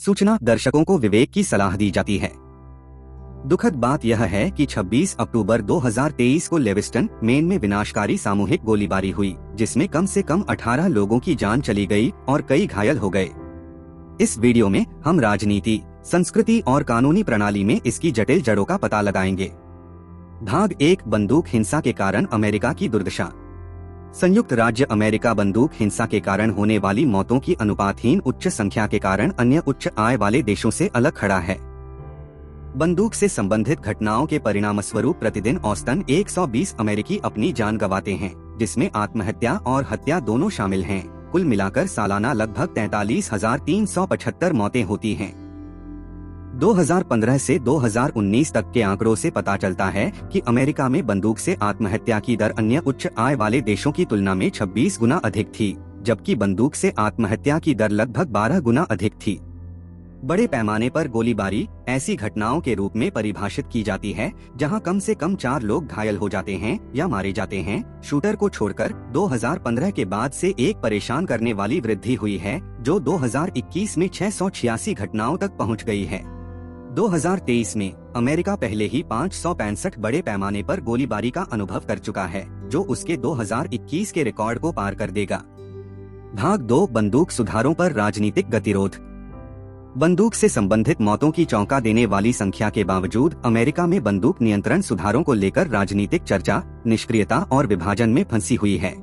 सूचना दर्शकों को विवेक की सलाह दी जाती है। दुखद बात यह है कि 26 अक्टूबर 2023 को लेविस्टन, मेन में विनाशकारी सामूहिक गोलीबारी हुई, जिसमें कम से कम 18 लोगों की जान चली गई और कई घायल हो गए। इस वीडियो में हम राजनीति, संस्कृति और कानूनी प्रणाली में इसकी जटिल जड़ों का पता लगाएंगे। भाग 1, बंदूक हिंसा के कारण अमेरिका की दुर्दशा। संयुक्त राज्य अमेरिका बंदूक हिंसा के कारण होने वाली मौतों की अनुपातहीन उच्च संख्या के कारण अन्य उच्च आय वाले देशों से अलग खड़ा है। बंदूक से संबंधित घटनाओं के परिणामस्वरूप प्रतिदिन औसतन 120 अमेरिकी अपनी जान गंवाते हैं, जिसमें आत्महत्या और हत्या दोनों शामिल हैं। कुल मिलाकर सालाना लगभग 43,375 मौतें होती हैं। 2015 से 2019 तक के आंकड़ों से पता चलता है कि अमेरिका में बंदूक से आत्महत्या की दर अन्य उच्च आय वाले देशों की तुलना में 26 गुना अधिक थी, जबकि बंदूक से आत्महत्या की दर लगभग 12 गुना अधिक थी। बड़े पैमाने पर गोलीबारी ऐसी घटनाओं के रूप में परिभाषित की जाती है जहां कम से कम 4 लोग घायल हो जाते हैं या मारे जाते हैं। शूटर को छोड़कर 2015 के बाद से एक परेशान करने वाली वृद्धि हुई है, जो 2021 में 686 घटनाओं तक पहुंच गई है। 2023 में अमेरिका पहले ही 565 बड़े पैमाने पर गोलीबारी का अनुभव कर चुका है, जो उसके 2021 के रिकॉर्ड को पार कर देगा। भाग 2, बंदूक सुधारों पर राजनीतिक गतिरोध। बंदूक से संबंधित मौतों की चौंका देने वाली संख्या के बावजूद अमेरिका में बंदूक नियंत्रण सुधारों को लेकर राजनीतिक चर्चा, निष्क्रियता और विभाजन में फंसी हुई है।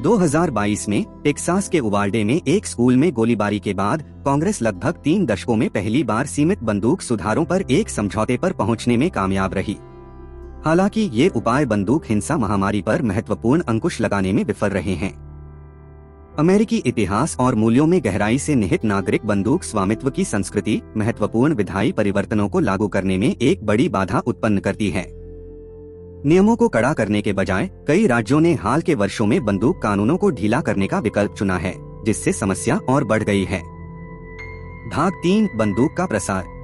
2022 में टेक्सास के उवाल्डे में एक स्कूल में गोलीबारी के बाद कांग्रेस लगभग 3 दशकों में पहली बार सीमित बंदूक सुधारों पर एक समझौते पर पहुंचने में कामयाब रही। हालांकि ये उपाय बंदूक हिंसा महामारी पर महत्वपूर्ण अंकुश लगाने में विफल रहे हैं। अमेरिकी इतिहास और मूल्यों में गहराई से निहित नागरिक बंदूक स्वामित्व की संस्कृति महत्वपूर्ण विधायी परिवर्तनों को लागू करने में एक बड़ी बाधा उत्पन्न करती है। नियमों को कड़ा करने के बजाय कई राज्यों ने हाल के वर्षों में बंदूक कानूनों को ढीला करने का विकल्प चुना है, जिससे समस्या और बढ़ गई है। भाग 3, बंदूक का प्रसार।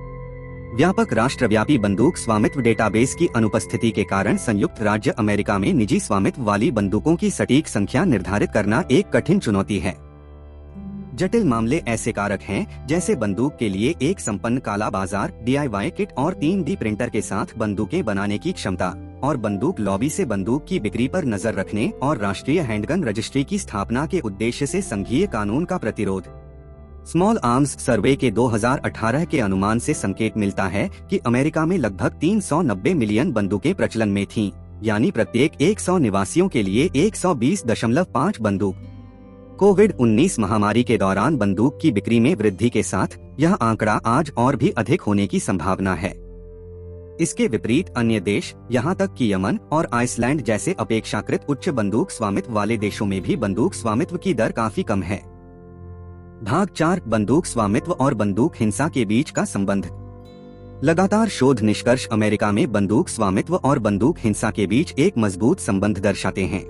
व्यापक राष्ट्रव्यापी बंदूक स्वामित्व डेटाबेस की अनुपस्थिति के कारण संयुक्त राज्य अमेरिका में निजी स्वामित्व वाली बंदूकों की सटीक संख्या निर्धारित करना एक कठिन चुनौती है। जटिल मामले ऐसे कारक हैं जैसे बंदूक के लिए एक संपन्न काला बाजार, DIY किट और 3D प्रिंटर के साथ बंदूकें बनाने की क्षमता, और बंदूक लॉबी से बंदूक की बिक्री पर नजर रखने और राष्ट्रीय हैंडगन रजिस्ट्री की स्थापना के उद्देश्य से संघीय कानून का प्रतिरोध। स्मॉल आर्म्स सर्वे के 2018 के अनुमान से संकेत मिलता है कि अमेरिका में लगभग 390 मिलियन बंदूकें प्रचलन में थीं, यानी प्रत्येक 100 निवासियों के लिए 120.5 बंदूक। कोविड-19 महामारी के दौरान बंदूक की बिक्री में वृद्धि के साथ यह आंकड़ा आज और भी अधिक होने की संभावना है। इसके विपरीत अन्य देश, यहाँ तक कि यमन और आइसलैंड जैसे अपेक्षाकृत उच्च बंदूक स्वामित्व वाले देशों में भी बंदूक स्वामित्व की दर काफी कम है। भाग 4, बंदूक स्वामित्व और बंदूक हिंसा के बीच का संबंध। लगातार शोध निष्कर्ष अमेरिका में बंदूक स्वामित्व और बंदूक हिंसा के बीच एक मजबूत संबंध दर्शाते हैं।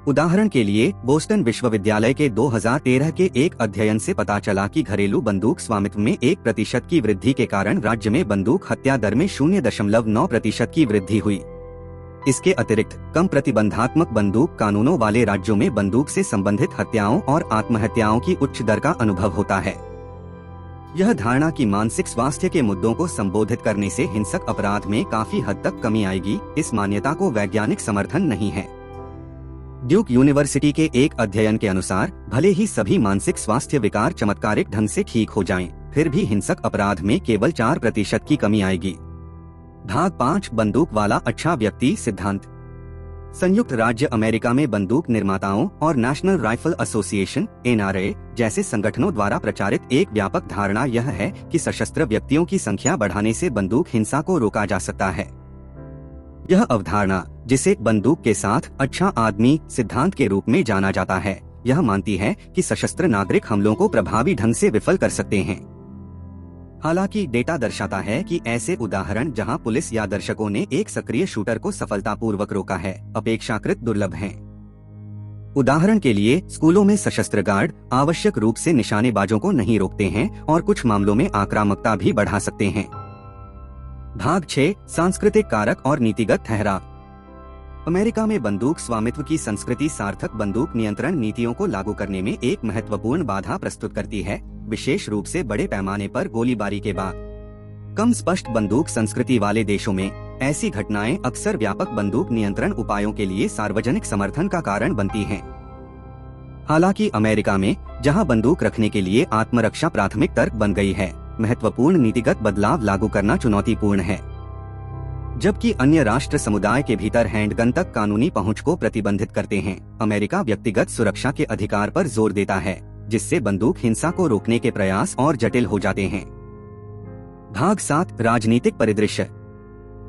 उदाहरण के लिए, बोस्टन विश्वविद्यालय के 2013 के एक अध्ययन से पता चला कि घरेलू बंदूक स्वामित्व में 1% की वृद्धि के कारण राज्य में बंदूक हत्या दर में 0.9% की वृद्धि हुई। इसके अतिरिक्त कम प्रतिबंधात्मक बंदूक कानूनों वाले राज्यों में बंदूक से संबंधित हत्याओं और आत्महत्याओं की उच्च दर का अनुभव होता है। यह धारणा कि मानसिक स्वास्थ्य के मुद्दों को संबोधित करने से हिंसक अपराध में काफी हद तक कमी आएगी, इस मान्यता को वैज्ञानिक समर्थन नहीं है। ड्यूक यूनिवर्सिटी के एक अध्ययन के अनुसार भले ही सभी मानसिक स्वास्थ्य विकार चमत्कारिक ढंग से ठीक हो जाएं, फिर भी हिंसक अपराध में केवल 4% की कमी आएगी। भाग 5, बंदूक वाला अच्छा व्यक्ति सिद्धांत। संयुक्त राज्य अमेरिका में बंदूक निर्माताओं और नेशनल राइफल एसोसिएशन (NRA) जैसे संगठनों द्वारा प्रचारित एक व्यापक धारणा यह है कि सशस्त्र व्यक्तियों की संख्या बढ़ाने से बंदूक हिंसा को रोका जा सकता है। यह अवधारणा, जिसे बंदूक के साथ अच्छा आदमी सिद्धांत के रूप में जाना जाता है, यह मानती है कि सशस्त्र नागरिक हमलों को प्रभावी ढंग से विफल कर सकते हैं। हालांकि डेटा दर्शाता है कि ऐसे उदाहरण जहां पुलिस या दर्शकों ने एक सक्रिय शूटर को सफलतापूर्वक रोका है, अपेक्षाकृत दुर्लभ हैं। उदाहरण के लिए, स्कूलों में सशस्त्र गार्ड आवश्यक रूप से निशानेबाजों को नहीं रोकते हैं और कुछ मामलों में आक्रामकता भी बढ़ा सकते हैं। भाग 6, सांस्कृतिक कारक और नीतिगत ठहराव। अमेरिका में बंदूक स्वामित्व की संस्कृति सार्थक बंदूक नियंत्रण नीतियों को लागू करने में एक महत्वपूर्ण बाधा प्रस्तुत करती है, विशेष रूप से बड़े पैमाने पर गोलीबारी के बाद। कम स्पष्ट बंदूक संस्कृति वाले देशों में ऐसी घटनाएं अक्सर व्यापक बंदूक नियंत्रण उपायों के लिए सार्वजनिक समर्थन का कारण बनती हैं। हालांकि अमेरिका में, जहां बंदूक रखने के लिए आत्मरक्षा प्राथमिक तर्क बन गई है, महत्वपूर्ण नीतिगत बदलाव लागू करना चुनौतीपूर्ण है। जबकि अन्य राष्ट्र समुदाय के भीतर हैंडगन तक कानूनी पहुंच को प्रतिबंधित करते हैं, अमेरिका व्यक्तिगत सुरक्षा के अधिकार पर जोर देता है, जिससे बंदूक हिंसा को रोकने के प्रयास और जटिल हो जाते हैं। भाग 7, राजनीतिक परिदृश्य।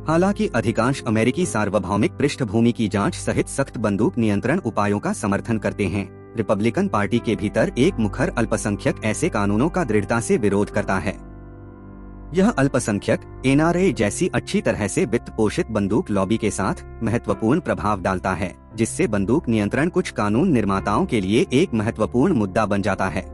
हालांकि अधिकांश अमेरिकी सार्वभौमिक पृष्ठभूमि की जांच सहित सख्त बंदूक नियंत्रण उपायों का समर्थन करते हैं, रिपब्लिकन पार्टी के भीतर एक मुखर अल्पसंख्यक ऐसे कानूनों का दृढ़ता से विरोध करता है। यह अल्पसंख्यक NRA जैसी अच्छी तरह से वित्त पोषित बंदूक लॉबी के साथ महत्वपूर्ण प्रभाव डालता है, जिससे बंदूक नियंत्रण कुछ कानून निर्माताओं के लिए एक महत्वपूर्ण मुद्दा बन जाता है।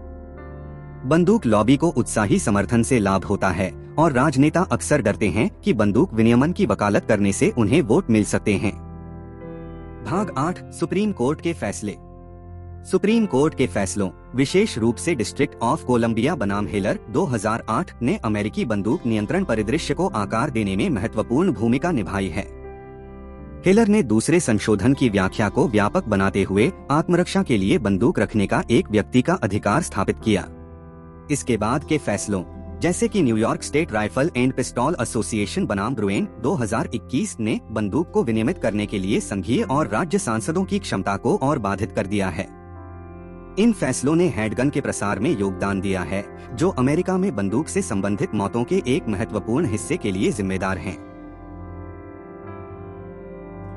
बंदूक लॉबी को उत्साही समर्थन से लाभ होता है और राजनेता अक्सर डरते हैं कि बंदूक विनियमन की वकालत करने से उन्हें वोट मिल सकते हैं। भाग 8, सुप्रीम कोर्ट के फैसले। सुप्रीम कोर्ट के फैसलों, विशेष रूप से डिस्ट्रिक्ट ऑफ कोलंबिया बनाम हेलर 2008 ने अमेरिकी बंदूक नियंत्रण परिदृश्य को आकार देने में महत्वपूर्ण भूमिका निभाई है। हेलर ने दूसरे संशोधन की व्याख्या को व्यापक बनाते हुए आत्मरक्षा के लिए बंदूक रखने का एक व्यक्ति का अधिकार स्थापित किया। इसके बाद के फैसलों, जैसे कि न्यूयॉर्क स्टेट राइफल एंड पिस्तौल एसोसिएशन बनाम ब्रुएन 2021 ने बंदूक को विनियमित करने के लिए संघीय और राज्य सांसदों की क्षमता को और बाधित कर दिया है। इन फैसलों ने हैंडगन के प्रसार में योगदान दिया है, जो अमेरिका में बंदूक से संबंधित मौतों के एक महत्वपूर्ण हिस्से के लिए जिम्मेदार हैं।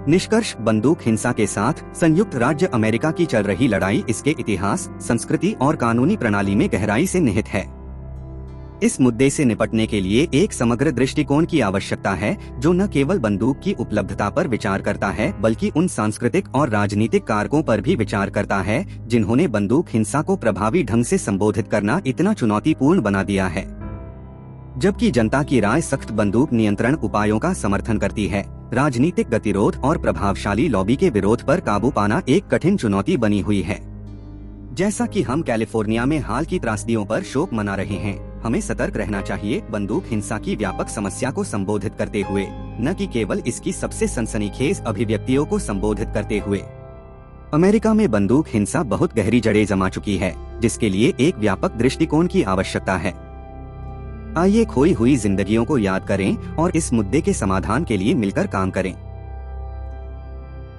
निष्कर्ष, बंदूक हिंसा के साथ संयुक्त राज्य अमेरिका की चल रही लड़ाई इसके इतिहास, संस्कृति और कानूनी प्रणाली में गहराई से निहित है। इस मुद्दे से निपटने के लिए एक समग्र दृष्टिकोण की आवश्यकता है, जो न केवल बंदूक की उपलब्धता पर विचार करता है, बल्कि उन सांस्कृतिक और राजनीतिक कारकों पर भी विचार करता है, जिन्होंने बंदूक हिंसा को प्रभावी ढंग से संबोधित करना इतना चुनौतीपूर्ण बना दिया है। जबकि जनता की राय सख्त बंदूक नियंत्रण उपायों का समर्थन करती है, राजनीतिक गतिरोध और प्रभावशाली लॉबी के विरोध पर काबू पाना एक कठिन चुनौती बनी हुई है। जैसा कि हम कैलिफोर्निया में हाल की त्रासदियों पर शोक मना रहे हैं, हमें सतर्क रहना चाहिए, बंदूक हिंसा की व्यापक समस्या को संबोधित करते हुए, न कि केवल इसकी सबसे सनसनीखेज अभिव्यक्तियों को संबोधित करते हुए। अमेरिका में बंदूक हिंसा बहुत गहरी जड़ें जमा चुकी है, जिसके लिए एक व्यापक दृष्टिकोण की आवश्यकता है। आइए खोई हुई जिंदगियों को याद करें और इस मुद्दे के समाधान के लिए मिलकर काम करें।